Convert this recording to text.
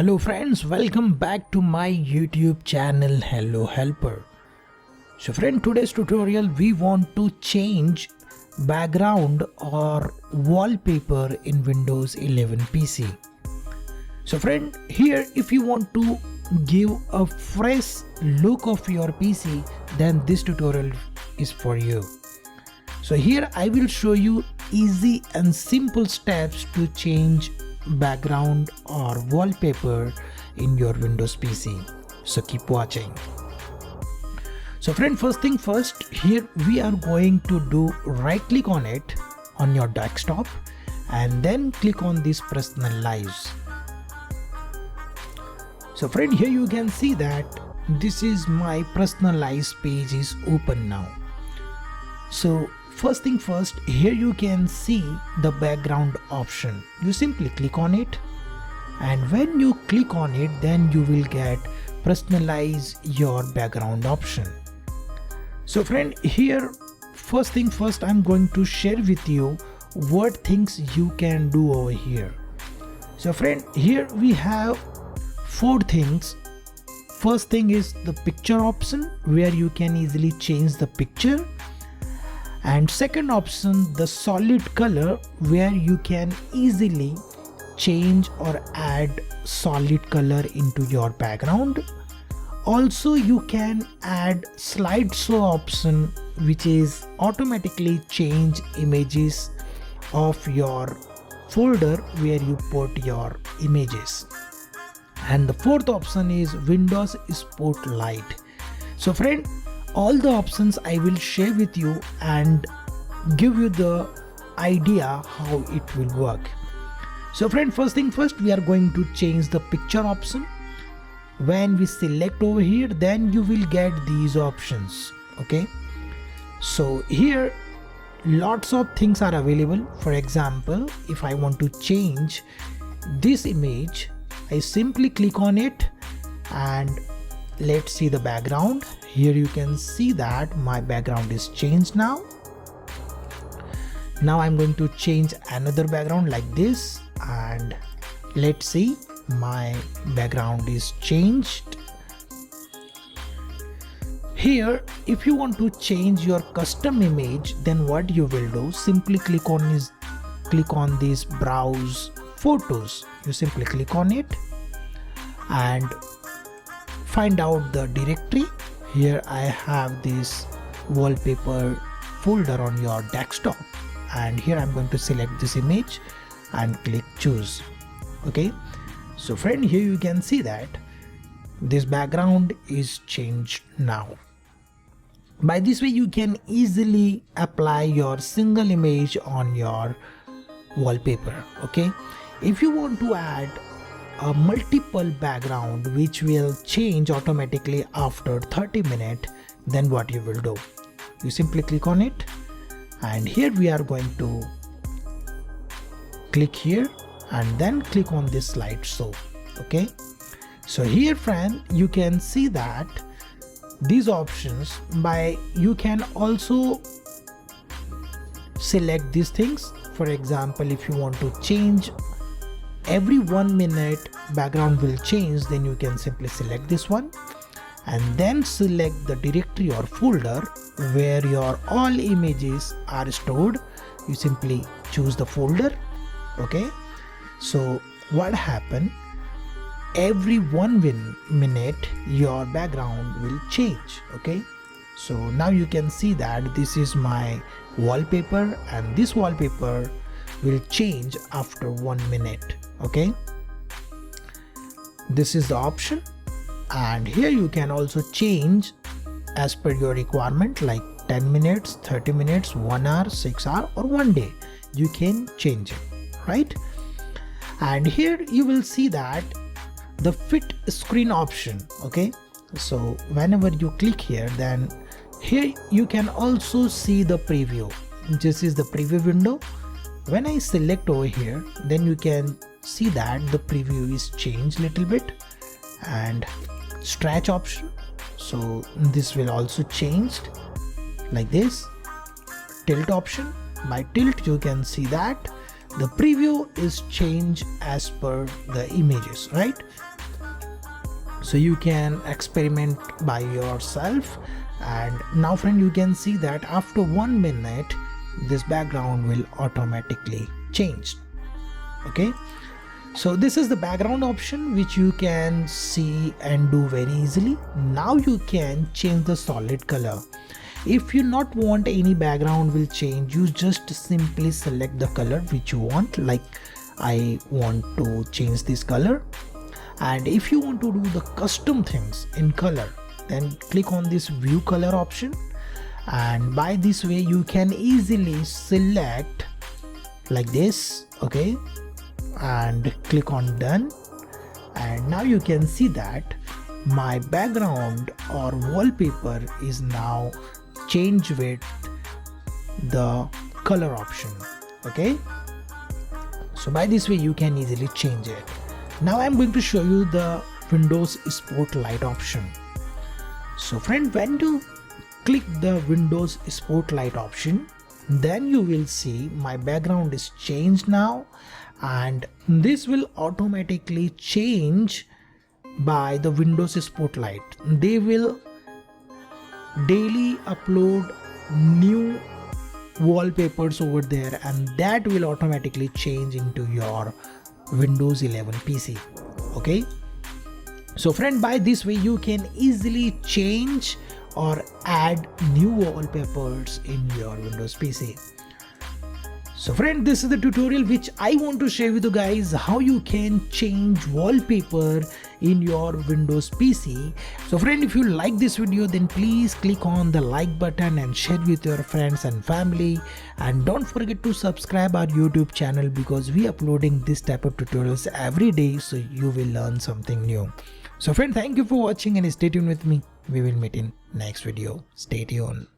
Hello friends, welcome back to my YouTube channel Hello Helper. So friend, today's tutorial we want to change background or wallpaper in Windows 11 PC. So friend, here if you want to give a fresh look of your PC, then this tutorial is for you. So here I will show you easy and simple steps to change background or wallpaper in your Windows PC. So keep watching. So friend, first thing first, here we are going to do right click on it on your desktop and then click on this Personalize. So friend, here you can see that this is my Personalize page is open now. So first thing first, here you can see the background option. You simply click on it, and when you click on it, then you will get personalize your background option. So friend, here first thing first, I'm going to share with you what things you can do over here. So friend, here we have 4 things. First thing is the picture option, where you can easily change the picture. And second option, the solid color, where you can easily change or add solid color into your background. Also you can add slideshow option, which is automatically change images of your folder where you put your images. And the fourth option is Windows Spotlight. So friend, all the options I will share with you and give you the idea how it will work. So friend, first thing first, we are going to change the picture option. When we select over here, then you will get these options. Okay, so here lots of things are available. For example, if I want to change this image, I simply click on it and let's see the background. Here you can see that my background is changed now. Now I'm going to change another background like this, and let's see, my background is changed. Here if you want to change your custom image, then what you will do, simply click on this browse photos. You simply click on it and find out the directory. Here I have this wallpaper folder on your desktop, and here I'm going to select this image and click choose. Okay, so friend, here you can see that this background is changed now. By this way you can easily apply your single image on your wallpaper. Okay, if you want to add a multiple background which will change automatically after 30 minutes, then what you will do, you simply click on it, and here we are going to click here and then click on this slideshow. Okay, so here friend, you can see that these options, by you can also select these things. For example, if you want to change every 1 minute background will change, then you can simply select this one and then select the directory or folder where your all images are stored. You simply choose the folder. Okay, so what happened, every 1 minute your background will change. Okay, so now you can see that this is my wallpaper, and this wallpaper will change after 1 minute. Okay, this is the option, and here you can also change as per your requirement, like 10 minutes, 30 minutes, 1 hour, 6 hour, or 1 day. You can change it, right? And here you will see that the fit screen option. Okay, so whenever you click here, then here you can also see the preview. This is the preview window. When I select over here, then you can see that the preview is changed little bit, and stretch option, so this will also changed like this. Tilt option, by tilt you can see that the preview is changed as per the images, right? So you can experiment by yourself. And now friend, you can see that after 1 minute this background will automatically change. Okay, so this is the background option which you can see and do very easily. Now you can change the solid color. If you not want any background will change, you just simply select the color which you want. Like I want to change this color. And if you want to do the custom things in color, then click on this view color option, and by this way you can easily select like this. Okay, and click on done, and now you can see that my background or wallpaper is now changed with the color option. Okay, so by this way you can easily change it. Now I'm going to show you the Windows Spotlight option. So friend, when you click the Windows Spotlight option, then you will see my background is changed now, and this will automatically change by the Windows Spotlight. They will daily upload new wallpapers over there, and that will automatically change into your Windows 11 PC. Okay, so friend, by this way you can easily change or add new wallpapers in your Windows PC. So friend, this is the tutorial which I want to share with you guys, how you can change wallpaper in your Windows PC. So friend, if you like this video, then please click on the like button and share with your friends and family, and don't forget to subscribe our YouTube channel, because we uploading this type of tutorials every day, so you will learn something new. So friend, thank you for watching and stay tuned with me. We will meet in next video. Stay tuned.